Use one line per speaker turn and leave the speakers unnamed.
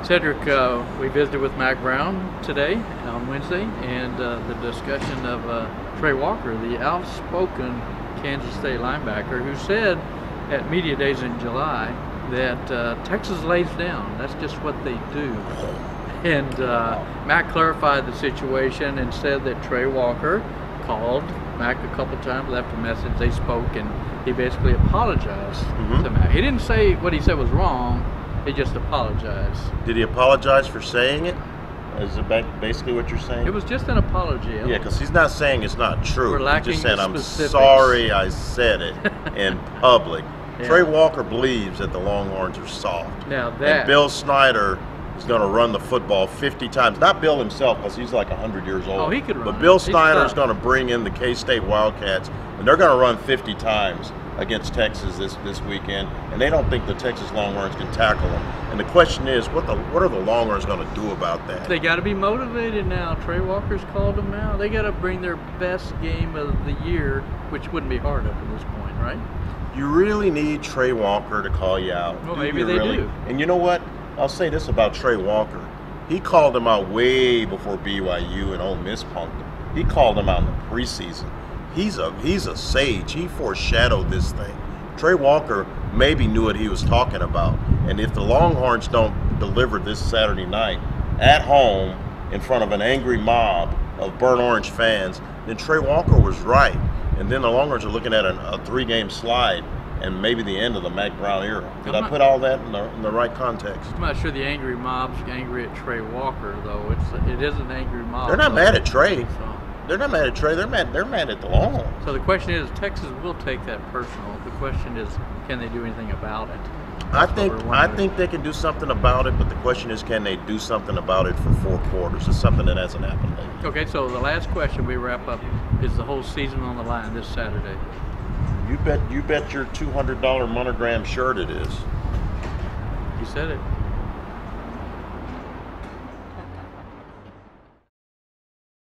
Cedric, we visited with Mac Brown today on Wednesday, and the discussion of Trey Walker, the outspoken Kansas State linebacker, who said at Media Days in July that Texas lays down. That's just what they do. And Mac clarified the situation and said that Trey Walker called Mac a couple times, left a message, they spoke, and he basically apologized to Mac. He didn't say what he said was wrong. He just apologized.
Did he apologize for saying it? Is it basically what you're saying?
It was just an apology.
Yeah, because he's not saying it's not true. He's just saying, I'm
specifics.
sorry I said it in public.
Yeah.
Trey Walker believes that the Longhorns are soft.
Now that.
And Bill Snyder is going to run the football 50 times. Not Bill himself, because he's like 100 years old.
Oh, he could run.
But Bill Snyder is going to bring in the K-State Wildcats, and they're going to run 50 times against Texas this weekend, and they don't think the Texas Longhorns can tackle them. And the question is, what are the Longhorns going to do about that?
They got to be motivated now. Trey Walker's called them out. They got to bring their best game of the year, which wouldn't be hard up to this point, right?
You really need Trey Walker to call you out.
Well, maybe they do.
And you know what? I'll say this about Trey Walker. He called them out way before BYU and Ole Miss punked him. He called them out in the preseason. He's a sage. He foreshadowed this thing. Trey Walker maybe knew what he was talking about. And if the Longhorns don't deliver this Saturday night at home in front of an angry mob of burnt orange fans, then Trey Walker was right. And then the Longhorns are looking at a 3-game slide and maybe the end of the Mac Brown era. Did I put all that in the right context?
I'm not sure the angry mob's angry at Trey Walker, though. It is an angry mob.
They're not mad at Trey.
So.
They're not mad at Trey. They're mad at the Longhorns.
So the question is, Texas will take that personal. The question is, can they do anything about it?
I think they can do something about it, but the question is, can they do something about it for 4 quarters? It's something that hasn't happened lately.
Okay, so the last question we wrap up is the whole season on the line this Saturday.
You bet your $200 monogram shirt it is.
You said it.